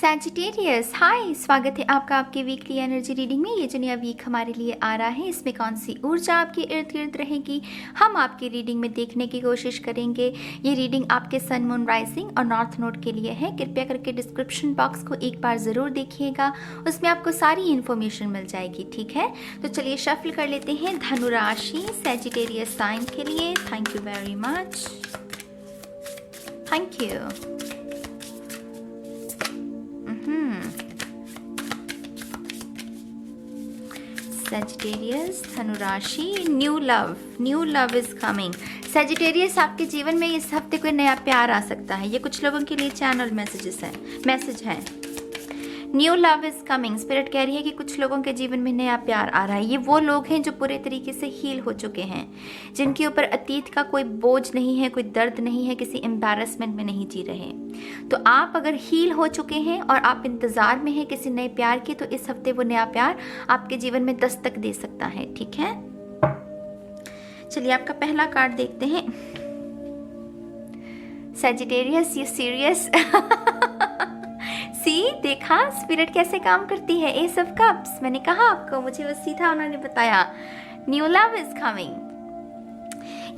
Sagittarius, हाय, स्वागत है आपका आपके वीकली एनर्जी रीडिंग में। ये जो नया वीक हमारे लिए आ रहा है, इसमें कौन सी ऊर्जा आपके इर्द गिर्द रहेगी, हम आपकी रीडिंग में देखने की कोशिश करेंगे। ये रीडिंग आपके सन, मून, राइजिंग और नॉर्थ नोड के लिए है। कृपया करके डिस्क्रिप्शन बॉक्स को एक बार ज़रूर देखिएगा, उसमें आपको सारी इन्फॉर्मेशन मिल जाएगी। ठीक है, तो चलिए शफल कर लेते हैं धनु राशि सैजिटेरियस साइन के लिए। Thank you very much, thank you. Sagittarius, धनु राशि, new love is coming. Sagittarius, आपके जीवन में इस हफ्ते कोई नया प्यार आ सकता है। ये कुछ लोगों के लिए चैनल मैसेज है। New love is coming. Spirit कह रही है कि कुछ लोगों के जीवन में नया प्यार आ रहा है। ये वो लोग हैं जो पूरे तरीके से हील हो चुके हैं, जिनके ऊपर अतीत का कोई बोझ नहीं है, कोई दर्द नहीं है, किसी एम्बैरसमेंट में नहीं जी रहे। तो आप अगर हील हो चुके हैं और आप इंतजार में हैं किसी नए प्यार के, तो इस हफ्ते वो नया प्यार आपके जीवन में दस्तक दे सकता है। ठीक है, चलिए आपका पहला कार्ड देखते हैं। Sagittarius, you serious? सी, देखा स्पिरिट कैसे काम करती है। एस ऑफ कप्स, मैंने कहा आपको, मुझे वो सीधा उन्होंने बताया। New love is coming.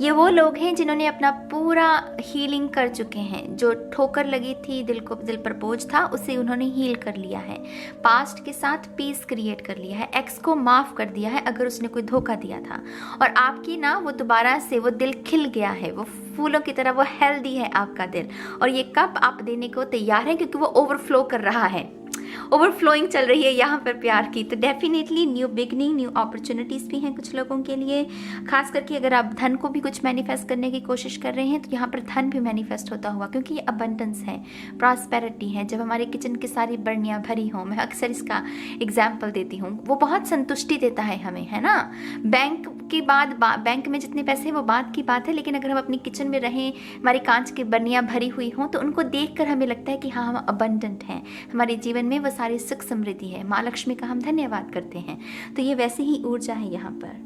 ये वो लोग हैं जिन्होंने अपना पूरा हीलिंग कर चुके हैं। जो ठोकर लगी थी, दिल पर बोझ था, उसे उन्होंने हील कर लिया है। पास्ट के साथ पीस क्रिएट कर लिया है। एक्स को माफ कर दिया है अगर उसने कोई धोखा दिया था। और आपकी ना वो दोबारा से वो दिल खिल गया है, वो फूलों की तरह वो हेल्दी है आपका दिल। और ये कप आप देने को तैयार है, क्योंकि वो ओवरफ्लो कर रहा है, ओवरफ्लोइंग चल रही है यहाँ पर प्यार की। तो definitely new beginning, new opportunities भी हैं कुछ लोगों के लिए। खास करके अगर आप धन को भी कुछ मैनिफेस्ट करने की कोशिश कर रहे हैं, तो यहाँ पर धन भी मैनिफेस्ट होता हुआ, क्योंकि ये अबंडेंस है, प्रॉस्पेरिटी है। जब हमारे किचन की सारी बर्नियाँ भरी हों, मैं अक्सर इसका एग्जाम्पल देती हूँ, वो बहुत संतुष्टि देता है हमें, है ना। बैंक के बाद बैंक में जितने पैसे हैं वो बात की बात है, लेकिन अगर हम अपनी किचन में रहें, हमारी कांच की बर्नियाँ भरी हुई हों, तो उनको देखकर हमें लगता है कि हाँ, हम अबंडेंट हैं, हमारे जीवन में वो सारी सुख समृद्धि है। माँ लक्ष्मी का हम धन्यवाद करते हैं। तो ये वैसे ही ऊर्जा है यहाँ पर।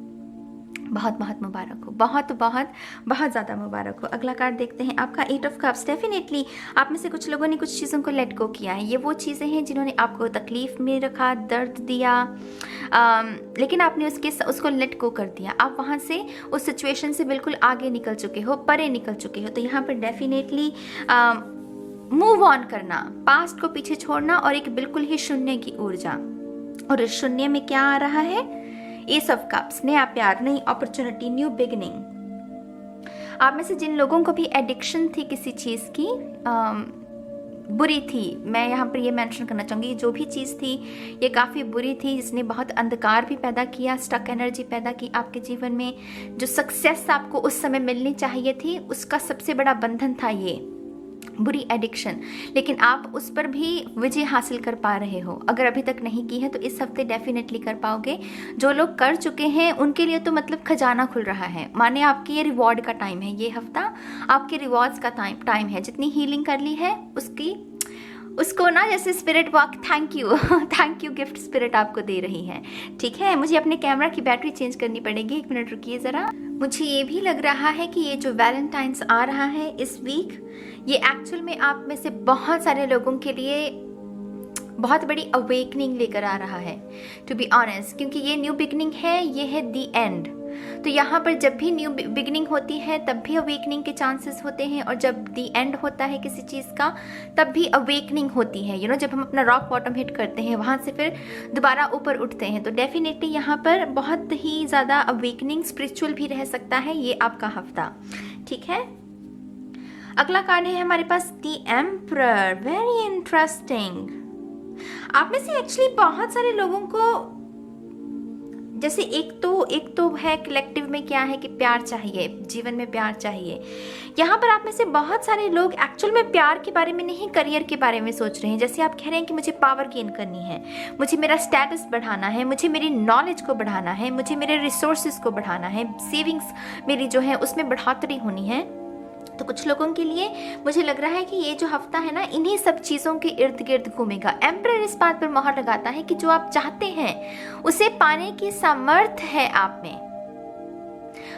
बहुत बहुत मुबारक हो, बहुत बहुत बहुत ज़्यादा मुबारक हो। अगला कार्ड देखते हैं आपका एट ऑफ कप्स। डेफिनेटली आप में से कुछ लोगों ने कुछ चीज़ों को लेट गो किया है। ये वो चीज़ें हैं जिन्होंने आपको तकलीफ में रखा, दर्द दिया, लेकिन आपने उसको लेट गो कर दिया। आप वहाँ से उस सिचुएशन से बिल्कुल आगे निकल चुके हो, परे निकल चुके हो। तो यहाँ पर डेफिनेटली मूव ऑन करना, पास्ट को पीछे छोड़ना और एक बिल्कुल ही शून्य की ऊर्जा। और इस शून्य में क्या आ रहा है? एस ऑफ कप्स, नया प्यार, नई अपॉर्चुनिटी, न्यू बिगनिंग। आप में से जिन लोगों को भी एडिक्शन थी किसी चीज़ की, बुरी थी, मैं यहाँ पर ये मेंशन करना चाहूँगी, जो भी चीज़ थी ये काफ़ी बुरी थी, जिसने बहुत अंधकार भी पैदा किया, स्टक एनर्जी पैदा की आपके जीवन में। जो सक्सेस आपको उस समय मिलनी चाहिए थी, उसका सबसे बड़ा बंधन था ये बुरी एडिक्शन, लेकिन आप उस पर भी विजय हासिल कर पा रहे हो। अगर अभी तक नहीं की है तो इस हफ्ते डेफिनेटली कर पाओगे। जो लोग कर चुके हैं उनके लिए तो मतलब खजाना खुल रहा है, माने आपकी ये रिवॉर्ड का टाइम है। ये हफ्ता आपके रिवॉर्ड्स का टाइम है। जितनी हीलिंग कर ली है उसको ना, जैसे spirit walk, thank you gift spirit आपको दे रही है। ठीक है, मुझे अपने कैमरा की बैटरी चेंज करनी पड़ेगी, 1 मिनट रुकिए ज़रा। मुझे ये भी लग रहा है कि ये जो वैलेंटाइंस आ रहा है इस वीक, ये एक्चुअल में आप में से बहुत सारे लोगों के लिए बहुत बड़ी अवेकनिंग लेकर आ रहा है, टू बी ऑनेस्ट, क्योंकि ये न्यू बिगनिंग है, ये है दी एंड। तो यहाँ पर जब भी न्यू बिगनिंग होती है तब भी अवेकनिंग के चांसेस होते हैं, और जब दी एंड होता है किसी चीज़ का तब भी अवेकनिंग होती है। जब हम अपना रॉक बॉटम हिट करते हैं, वहाँ से फिर दोबारा ऊपर उठते हैं। तो डेफिनेटली यहाँ पर बहुत ही ज़्यादा अवेकनिंग, स्पिरिचुअल भी रह सकता है ये आपका हफ्ता। ठीक है, अगला कार्ड है हमारे पास दी एम्परर। Very interesting. आप में से एक्चुअली बहुत सारे लोगों को, जैसे एक तो है कलेक्टिव में क्या है कि प्यार चाहिए, जीवन में प्यार चाहिए। यहाँ पर आप में से बहुत सारे लोग एक्चुअल में प्यार के बारे में नहीं, करियर के बारे में सोच रहे हैं। जैसे आप कह रहे हैं कि मुझे पावर गेन करनी है, मुझे मेरा स्टेटस बढ़ाना है, मुझे मेरी नॉलेज को बढ़ाना है, मुझे मेरे रिसोर्सेज को बढ़ाना है, सेविंग्स मेरी जो है उसमें बढ़ोतरी होनी है। तो कुछ लोगों के लिए मुझे लग रहा है कि ये जो हफ्ता है ना, इन्हीं सब चीज़ों के इर्द गिर्द घूमेगा। एम्परर इस बात पर मोहर लगाता है कि जो आप चाहते हैं उसे पाने की सामर्थ्य है आप में।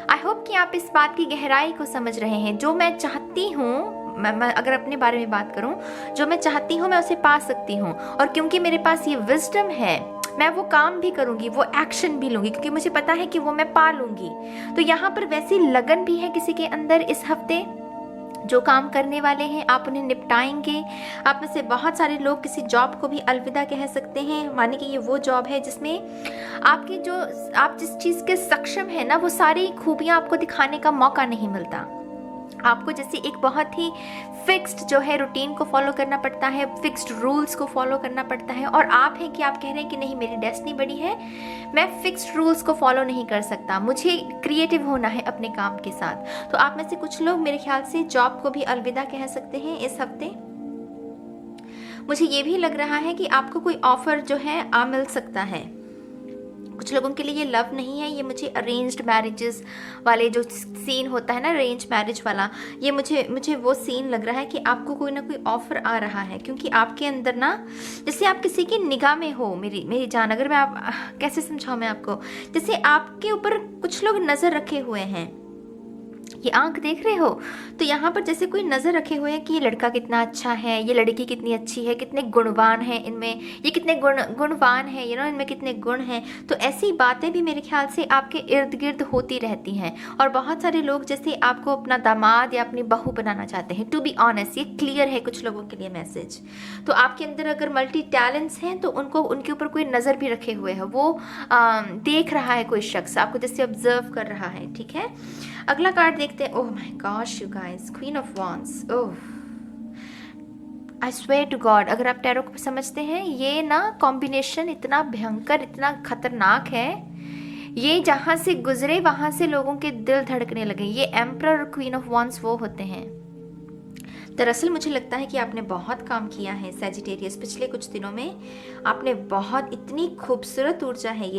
आई होप कि आप इस बात की गहराई को समझ रहे हैं। जो मैं चाहती हूँ मैं अगर अपने बारे में बात करूं, जो मैं चाहती हूं मैं उसे पा सकती हूं, और क्योंकि मेरे पास ये विजडम है मैं वो काम भी करूंगी, वो एक्शन भी लूंगी, क्योंकि मुझे पता है कि वो मैं पा लूंगी। तो यहाँ पर वैसी लगन भी है किसी के अंदर इस हफ्ते। जो काम करने वाले हैं आप उन्हें निपटाएंगे। आप में से बहुत सारे लोग किसी जॉब को भी अलविदा कह सकते हैं, माने कि ये वो जॉब है जिसमें आपकी जो आप जिस चीज़ के सक्षम है ना, वो सारी खूबियाँ आपको दिखाने का मौका नहीं मिलता। आपको जैसे एक बहुत ही फिक्स्ड जो है रूटीन को फॉलो करना पड़ता है, फिक्स्ड रूल्स को फॉलो करना पड़ता है, और आप हैं कि आप कह रहे हैं कि नहीं मेरी डेस्टिनी बड़ी है, मैं फिक्स्ड रूल्स को फॉलो नहीं कर सकता, मुझे क्रिएटिव होना है अपने काम के साथ। तो आप में से कुछ लोग मेरे ख्याल से जॉब को भी अलविदा कह सकते हैं इस हफ्ते। मुझे ये भी लग रहा है कि आपको कोई ऑफर जो है आ मिल सकता है। कुछ लोगों के लिए ये लव नहीं है, ये मुझे अरेंज्ड मैरिजेस वाले जो सीन होता है ना, अरेंज मैरिज वाला, ये मुझे वो सीन लग रहा है कि आपको कोई ना कोई ऑफर आ रहा है, क्योंकि आपके अंदर ना जैसे आप किसी की निगाह में हो। मेरी जान, अगर मैं कैसे समझाऊं मैं आपको, जैसे आपके ऊपर कुछ लोग नज़र रखे हुए हैं, ये आंख देख रहे हो, तो यहाँ पर जैसे कोई नज़र रखे हुए हैं कि ये लड़का कितना अच्छा है, ये लड़की कितनी अच्छी है, कितने गुणवान है इनमें, ये कितने गुणवान है, इनमें कितने गुण हैं। तो ऐसी बातें भी मेरे ख्याल से आपके इर्द गिर्द होती रहती हैं। और बहुत सारे लोग जैसे आपको अपना दामाद या अपनी बहू बनाना चाहते हैं। टू बी ऑनेस्ट, ये क्लियर है कुछ लोगों के लिए मैसेज। तो आपके अंदर अगर मल्टी टैलेंट्स हैं तो उनके ऊपर कोई नज़र भी रखे हुए है, वो देख रहा है, कोई शख्स आपको जैसे ऑब्जर्व कर रहा है। ठीक है, अगला कार्ड देखते हैं। Oh my gosh you guys, queen of wands. Oh I swear to God, अगर आप टैरो को समझते हैं, ये ना कॉम्बिनेशन इतना भयंकर, इतना खतरनाक है, ये जहाँ से गुजरे वहाँ से लोगों के दिल धड़कने लगे। ये एम्परर और क्वीन ऑफ वांड्स वो होते हैं। दरअसल मुझे लगता है कि आपने बहुत काम किया है सैजिटेरियस पिछले कुछ दिनों में। आपने बहुत, इतनी खूबसूरत ऊर्जा है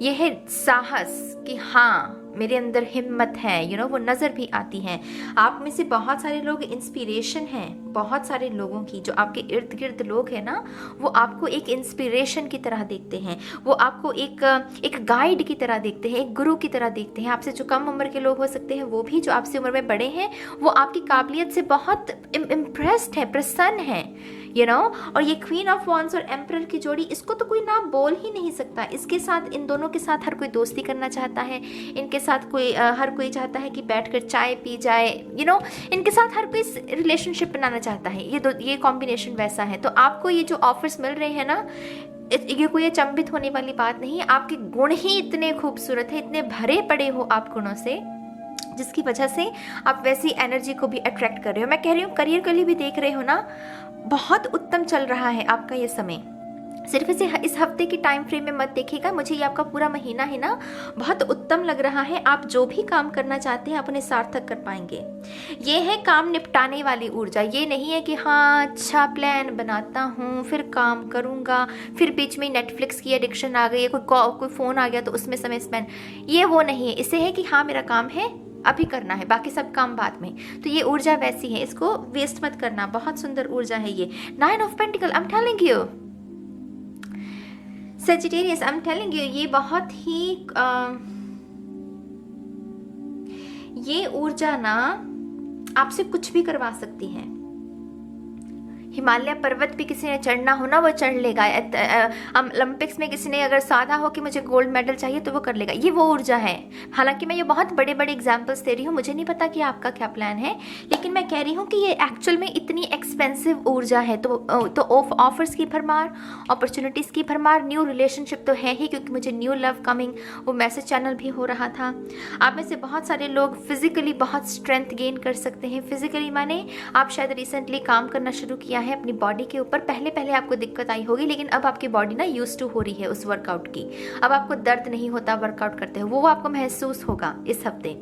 ये है साहस कि हाँ मेरे अंदर हिम्मत है, वो नज़र भी आती है। आप में से बहुत सारे लोग इंस्पिरेशन हैं, बहुत सारे लोगों की, जो आपके इर्द गिर्द लोग हैं ना, वो आपको एक इंस्पिरेशन की तरह देखते हैं, वो आपको एक गाइड की तरह देखते हैं, एक गुरु की तरह देखते हैं। आपसे जो कम उम्र के लोग हो सकते हैं वो भी, जो आपसे उम्र में बड़े हैं, वो आपकी काबिलियत से बहुत इम्प्रेस्ड है, प्रसन्न है, और ये क्वीन ऑफ वॉन्ड्स और एम्परर की जोड़ी, इसको तो कोई ना बोल ही नहीं सकता। इसके साथ, इन दोनों के साथ हर कोई दोस्ती करना चाहता है, इनके साथ हर कोई चाहता है कि बैठकर चाय पी जाए, इनके साथ हर कोई रिलेशनशिप बनाना चाहता है। ये कॉम्बिनेशन वैसा है। तो आपको ये जो ऑफर्स मिल रहे हैं ना, ये कोई अचंभित होने वाली बात नहीं है। आपके गुण ही इतने खूबसूरत है, इतने भरे पड़े हो आप गुणों से, जिसकी वजह से आप वैसी एनर्जी को भी अट्रैक्ट कर रहे हो। मैं कह रही हूँ करियर के लिए भी देख रहे हो ना, बहुत उत्तम चल रहा है आपका ये समय। सिर्फ इस हफ्ते की टाइम फ्रेम में मत देखिएगा, मुझे ये आपका पूरा महीना है ना, बहुत उत्तम लग रहा है। आप जो भी काम करना चाहते हैं आप उन्हें सार्थक कर पाएंगे। ये है काम निपटाने वाली ऊर्जा। ये नहीं है कि हाँ अच्छा प्लान बनाता हूँ फिर काम करूँगा, फिर बीच में नेटफ्लिक्स की एडिक्शन आ गई है, कोई फ़ोन आ गया तो उसमें समय स्पेंड, ये वो नहीं है। इससे है कि हाँ मेरा काम है, अभी करना है, बाकी सब काम बाद में। तो ये ऊर्जा वैसी है, इसको वेस्ट मत करना। बहुत सुंदर ऊर्जा है ये। 9 of pentacle, I am telling you Sagittarius, I am telling you, ये बहुत ही ये ऊर्जा ना आपसे कुछ भी करवा सकती है। हिमालय पर्वत पे किसी ने चढ़ना हो ना, वो चढ़ लेगा। ओलंपिक्स में किसी ने अगर साधा हो कि मुझे गोल्ड मेडल चाहिए तो वो कर लेगा। ये वो ऊर्जा है। हालांकि मैं ये बहुत बड़े बड़े एग्जाम्पल्स दे रही हूँ, मुझे नहीं पता कि आपका क्या प्लान है, लेकिन मैं कह रही हूँ कि ये एक्चुअल में इतनी एक्सपेंसिव ऊर्जा है। तो ऑफर्स की भरमार, अपॉर्चुनिटीज़ की भरमार, न्यू रिलेशनशिप तो है ही, क्योंकि मुझे न्यू लव कमिंग वो मैसेज चैनल भी हो रहा था। आप में से बहुत सारे लोग फिजिकली बहुत स्ट्रेंथ गेन कर सकते हैं। फिजिकली माने आप शायद रिसेंटली काम करना शुरू किया है अपनी बॉडी के ऊपर। पहले आपको दिक्कत आई होगी, लेकिन अब आपकी बॉडी ना यूज्ड टू हो रही है उस वर्कआउट की। अब आपको दर्द नहीं होता वर्कआउट करते हो, वो आपको महसूस होगा इस हफ्ते।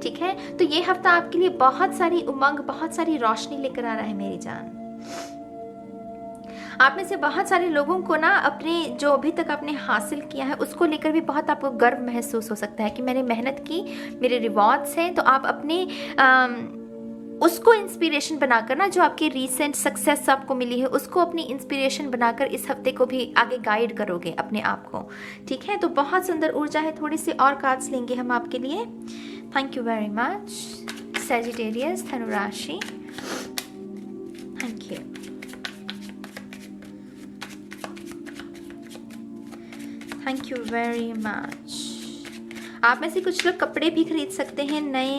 ठीक है, तो ये हफ्ता आपके लिए बहुत सारी उमंग, बहुत सारी रोशनी लेकर आ रहा है मेरी जान। आप में से बहुत सारे लोगों को ना अपने जो अभी तक आपने हासिल किया है उसको लेकर भी बहुत आपको गर्व महसूस हो सकता है कि मैंने मेहनत की, मेरे रिवॉर्ड्स हैं। तो आप अपने उसको इंस्पिरेशन बनाकर ना, जो आपकी रीसेंट सक्सेस आपको मिली है उसको अपनी इंस्पिरेशन बनाकर इस हफ्ते को भी आगे गाइड करोगे अपने आप को। ठीक है, तो बहुत सुंदर ऊर्जा है। थोड़ी सी और कार्ड्स लेंगे हम आपके लिए। Thank you very much Sagittarius, धनु राशि। Thank you very much. आप में से कुछ लोग कपड़े भी खरीद सकते हैं नए।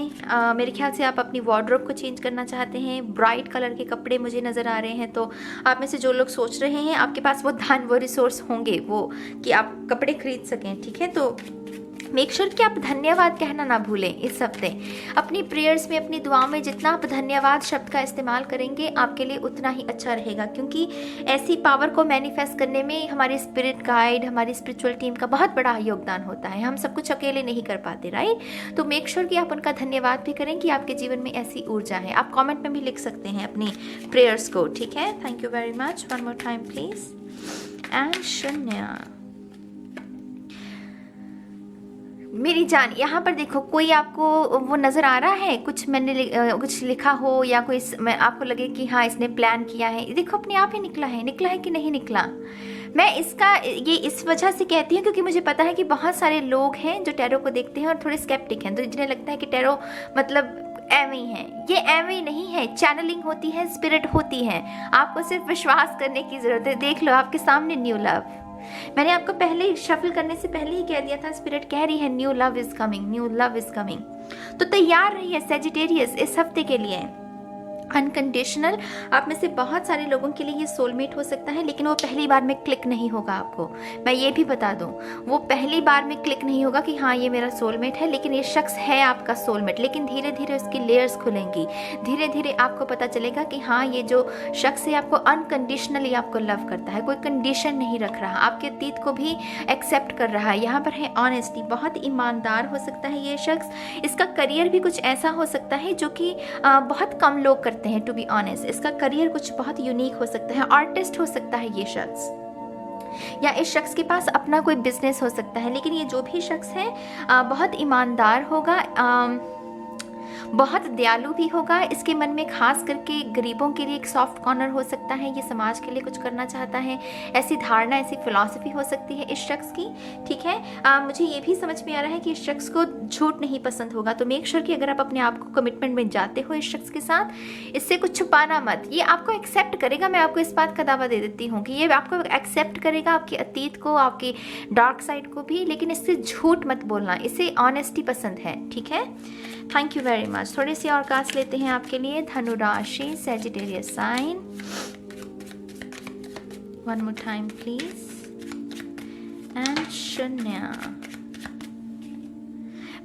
मेरे ख्याल से आप अपनी वार्डरोब को चेंज करना चाहते हैं, ब्राइट कलर के कपड़े मुझे नज़र आ रहे हैं। तो आप में से जो लोग सोच रहे हैं, आपके पास वो धन, वो रिसोर्स होंगे वो कि आप कपड़े खरीद सकें, ठीक है। तो मेक श्योर कि आप धन्यवाद कहना ना भूलें इस हफ्ते। अपनी प्रेयर्स में, अपनी दुआ में जितना आप धन्यवाद शब्द का इस्तेमाल करेंगे आपके लिए उतना ही अच्छा रहेगा, क्योंकि ऐसी पावर को मैनिफेस्ट करने में हमारी स्पिरिट गाइड, हमारी स्पिरिचुअल टीम का बहुत बड़ा योगदान होता है। हम सब कुछ अकेले नहीं कर पाते, राइट। तो मेक श्योर कि आप उनका धन्यवाद भी करें कि आपके जीवन में ऐसी ऊर्जा है। आप कॉमेंट में भी लिख सकते हैं अपनी प्रेयर्स को, ठीक है। Thank you very much. One more time please. And शून्य। मेरी जान, यहाँ पर देखो, कोई आपको वो नज़र आ रहा है कुछ मैंने कुछ लिखा हो या कोई आपको लगे कि हाँ इसने प्लान किया है। देखो अपने आप ही निकला है कि नहीं निकला। मैं इसका ये इस वजह से कहती हूँ क्योंकि मुझे पता है कि बहुत सारे लोग हैं जो टैरो को देखते हैं और थोड़े स्केप्टिक हैं, तो जिन्हें लगता है कि टैरो मतलब एवं ही है। ये एवं नहीं है, चैनलिंग होती है, स्पिरिट होती है। आपको सिर्फ विश्वास करने की ज़रूरत है। देख लो आपके सामने न्यू लव। मैंने आपको पहले शफल करने से पहले ही कह दिया था, स्पिरिट कह रही है new love is coming, new love is coming. तो तैयार रहिए सैजिटेरियस इस हफ्ते के लिए। अनकंडीशनल, आप में से बहुत सारे लोगों के लिए ये सोलमेट हो सकता है, लेकिन वो पहली बार में क्लिक नहीं होगा आपको। मैं ये भी बता दूं, वो पहली बार में क्लिक नहीं होगा कि हाँ ये मेरा सोलमेट है, लेकिन ये शख्स है आपका सोलमेट। लेकिन धीरे धीरे उसकी लेयर्स खुलेंगी, धीरे धीरे आपको पता चलेगा कि हाँ ये जो शख्स है आपको अनकंडीशनली आपको लव करता है, कोई कंडीशन नहीं रख रहा, आपके अतीत को भी एक्सेप्ट कर रहा है। यहाँ पर है ऑनेस्टी, बहुत ईमानदार हो सकता है ये शख्स। इसका करियर भी कुछ ऐसा हो सकता है जो कि बहुत कम लोग करते हैं, टू बी ऑनेस्ट। इसका करियर कुछ बहुत यूनिक हो सकता है, आर्टिस्ट हो सकता है ये शख्स, या इस शख्स के पास अपना कोई बिजनेस हो सकता है। लेकिन ये जो भी शख्स है बहुत ईमानदार होगा, बहुत दयालु भी होगा। इसके मन में खास करके गरीबों के लिए एक सॉफ्ट कॉर्नर हो सकता है, ये समाज के लिए कुछ करना चाहता है, ऐसी धारणा, ऐसी फिलॉसफी हो सकती है इस शख्स की, ठीक है। मुझे ये भी समझ में आ रहा है कि इस शख्स को झूठ नहीं पसंद होगा। तो मेक श्योर कि अगर आप अपने आप को कमिटमेंट में जाते हो इस शख्स के साथ, इससे कुछ छुपाना मत। ये आपको एक्सेप्ट करेगा, मैं आपको इस बात का दावा दे देती हूँ कि ये आपको एक्सेप्ट करेगा, आपके अतीत को, आपके डार्क साइड को भी, लेकिन इससे झूठ मत बोलना, इसे ऑनेस्टी पसंद है, ठीक है। Thank you very much. थोड़ी सी और कार्ड्स लेते हैं आपके लिए। धनु राशि, Sagittarius sign. One more time please. And शून्य।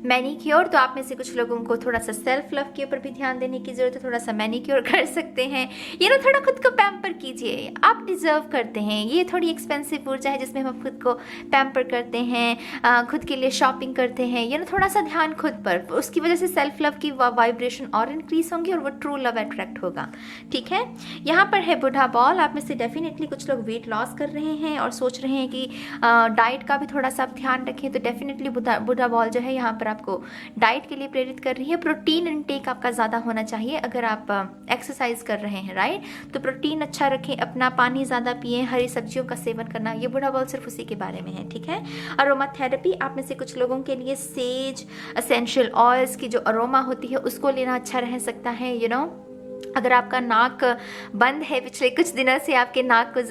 मैनिक्योर, तो आप में से कुछ लोगों को थोड़ा सा सेल्फ लव के ऊपर भी ध्यान देने की जरूरत है, थोड़ा सा मैनिक्योर कर सकते हैं। ये ना थोड़ा खुद को पैम्पर कीजिए, आप डिजर्व करते हैं। ये थोड़ी एक्सपेंसिव ऊर्जा है जिसमें हम खुद को पैम्पर करते हैं, खुद के लिए शॉपिंग करते हैं। ये ना थोड़ा सा ध्यान खुद पर, उसकी वजह से सेल्फ लव की वाइब्रेशन और इंक्रीज होंगी और वो ट्रू लव अट्रैक्ट होगा, ठीक है। यहाँ पर है बुढ़ा बॉल। आप में से डेफिनेटली कुछ लोग वेट लॉस कर रहे हैं और सोच रहे हैं कि डाइट का भी थोड़ा सा आप ध्यान रखें। तो डेफिनेटली बुढ़ा बॉल जो है यहाँ पर आपको डाइट के लिए प्रेरित कर रही है। प्रोटीन इनटेक आपका ज़्यादा होना चाहिए अगर आप एक्सरसाइज कर रहे हैं, राइट। तो प्रोटीन अच्छा रखें, अपना पानी ज़्यादा पिए, हरी सब्जियों का सेवन करना। ये बुढ़ा बॉल सिर्फ उसी के बारे में है, ठीक है। अरोमा थेरेपी, आप में से कुछ लोगों के लिए सेज, एसेंशियल ऑयल्स की जो अरोमा होती है उसको लेना अच्छा रह सकता है। यू नो, अगर आपका नाक बंद है पिछले कुछ दिनों से, आपके नाक को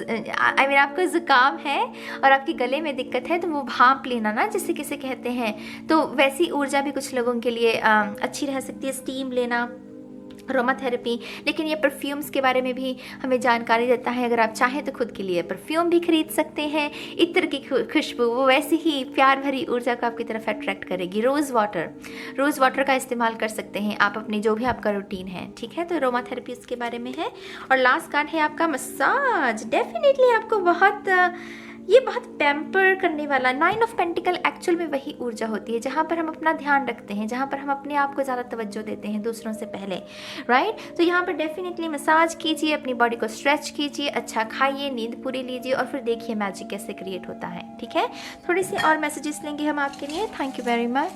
आपको ज़ुकाम है और आपके गले में दिक्कत है, तो वो भांप लेना ना, जिसे किसे कहते हैं, तो वैसी ऊर्जा भी कुछ लोगों के लिए अच्छी रह सकती है। स्टीम लेना, अरोमा थेरेपी। लेकिन ये परफ्यूम्स के बारे में भी हमें जानकारी देता है। अगर आप चाहें तो खुद के लिए परफ्यूम भी खरीद सकते हैं। इत्र की खुशबू वो वैसे ही प्यार भरी ऊर्जा को आपकी तरफ अट्रैक्ट करेगी। रोज़ वाटर का इस्तेमाल कर सकते हैं आप अपनी जो भी आपका रूटीन है, ठीक है। तो अरोमा थेरेपी इसके बारे में है। और लास्ट कार्ड है आपका मसाज। डेफिनेटली आपको बहुत पैम्पर करने वाला। 9 ऑफ पेंटिकल एक्चुअल में वही ऊर्जा होती है जहाँ पर हम अपना ध्यान रखते हैं, जहाँ पर हम अपने आप को ज़्यादा तवज्जो देते हैं दूसरों से पहले, राइट। तो यहाँ पर डेफिनेटली मसाज कीजिए, अपनी बॉडी को स्ट्रेच कीजिए, अच्छा खाइए, नींद पूरी लीजिए और फिर देखिए मैजिक कैसे क्रिएट होता है, ठीक है। थोड़ी सी और मैसेजेस लेंगे हम आपके लिए। Thank you very much.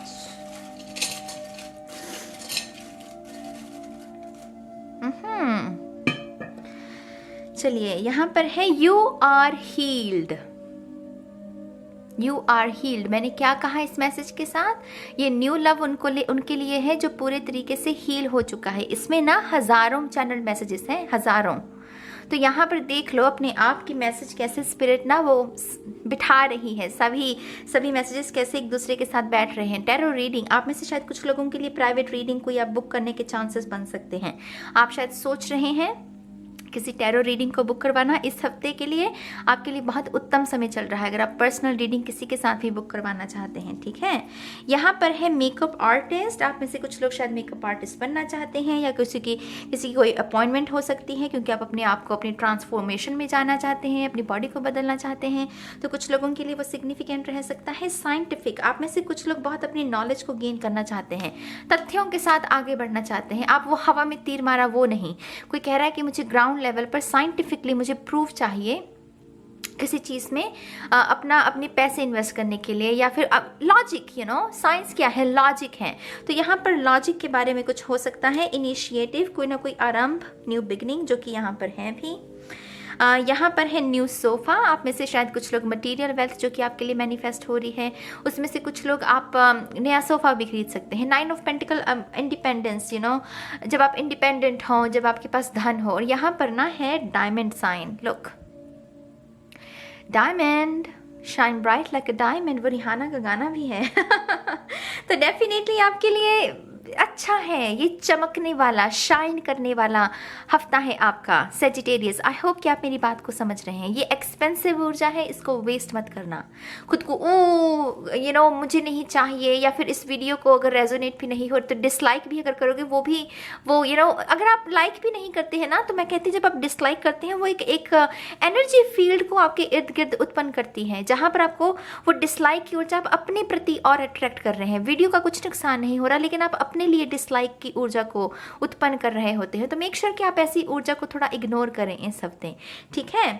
चलिए, यहाँ पर है you are healed. You are healed. मैंने क्या कहा इस मैसेज के साथ? ये न्यू लव उनके लिए है जो पूरे तरीके से हील हो चुका है। इसमें ना हज़ारों चैनल मैसेजेस हैं, हज़ारों। तो यहाँ पर देख लो अपने आप की मैसेज कैसे स्पिरिट ना वो बिठा रही है, सभी मैसेजेस कैसे एक दूसरे के साथ बैठ रहे हैं। टैरो रीडिंग, आप में से शायद कुछ लोगों के लिए प्राइवेट रीडिंग कोई आप बुक करने के चांसेस बन सकते हैं। आप शायद सोच रहे हैं किसी टैरो रीडिंग को बुक करवाना। इस हफ्ते के लिए आपके लिए बहुत उत्तम समय चल रहा है अगर आप पर्सनल रीडिंग किसी के साथ भी बुक करवाना चाहते हैं, ठीक है। यहाँ पर है मेकअप आर्टिस्ट, आप में से कुछ लोग शायद मेकअप आर्टिस्ट बनना चाहते हैं या किसी की कोई अपॉइंटमेंट हो सकती है क्योंकि आप अपने आप को अपनी ट्रांसफॉर्मेशन में जाना चाहते हैं, अपनी बॉडी को बदलना चाहते हैं, तो कुछ लोगों के लिए वो सिग्निफिकेंट रह सकता है। साइंटिफिक, आप में से कुछ लोग बहुत अपनी नॉलेज को गेन करना चाहते हैं, तथ्यों के साथ आगे बढ़ना चाहते हैं। आप वो हवा में तीर मारा वो नहीं, कोई कह रहा है कि मुझे ग्राउंड लेवल पर साइंटिफिकली मुझे प्रूफ चाहिए किसी चीज़ में अपने पैसे इन्वेस्ट करने के लिए, या फिर लॉजिक, साइंस क्या है, लॉजिक है। तो यहाँ पर लॉजिक के बारे में कुछ हो सकता है। इनिशिएटिव, कोई ना कोई आरंभ, न्यू बिगनिंग, जो कि यहाँ पर है भी। यहाँ पर है न्यू सोफ़ा, आप में से शायद कुछ लोग मटेरियल वेल्थ जो कि आपके लिए मैनिफेस्ट हो रही है, उसमें से कुछ लोग आप नया सोफ़ा भी खरीद सकते हैं। 9 ऑफ पेंटिकल, इंडिपेंडेंस, जब आप इंडिपेंडेंट हो, जब आपके पास धन हो। और यहाँ पर ना है diamond sign, look, diamond shine bright like a diamond, वो रिहाना का गाना भी है। तो डेफिनेटली आपके लिए अच्छा है, ये चमकने वाला, शाइन करने वाला हफ्ता है आपका सेजिटेरियस। आई होप कि आप मेरी बात को समझ रहे हैं। ये एक्सपेंसिव ऊर्जा है, इसको वेस्ट मत करना। खुद को मुझे नहीं चाहिए, या फिर इस वीडियो को अगर रेजोनेट भी नहीं हो तो डिसलाइक भी अगर करोगे, वो अगर आप लाइक भी नहीं करते हैं ना, तो मैं कहती हूँ जब आप डिसलाइक करते हैं वो एक एनर्जी फील्ड को आपके इर्द गिर्द उत्पन्न करती है, जहाँ पर आपको वो डिसलाइक की ऊर्जा आप अपने प्रति और अट्रैक्ट कर रहे हैं। वीडियो का कुछ नुकसान नहीं हो रहा, लेकिन आप अपने लिए डिसलाइक की ऊर्जा को उत्पन्न कर रहे होते हैं। तो मेक श्योर कि आप ऐसी ऊर्जा को थोड़ा इग्नोर करें इस हफ्ते, ठीक है।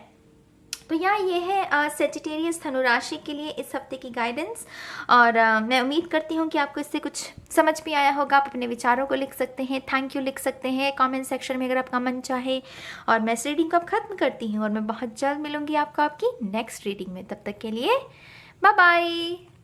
तो यहाँ ये है सेजिटेरियस धनु राशि के लिए इस हफ्ते की गाइडेंस। और मैं उम्मीद करती हूँ कि आपको इससे कुछ समझ भी आया होगा। आप अपने विचारों को लिख सकते हैं, थैंक यू लिख सकते हैं कमेंट सेक्शन में अगर आपका मन चाहे। और मैं इस रीडिंग को अब खत्म करती हूँ और मैं बहुत जल्द मिलूंगी आपको आपकी नेक्स्ट रीडिंग में। तब तक के लिए बाय बाय।